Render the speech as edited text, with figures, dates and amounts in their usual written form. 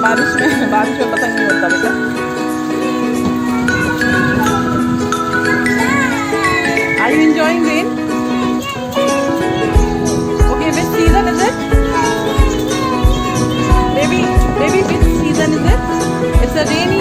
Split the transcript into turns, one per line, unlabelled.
बारिश में पतंग नहीं उड़ता बेटा. Are you enjoying rain? Okay, which season is it? Baby, which season is it? It's a rainy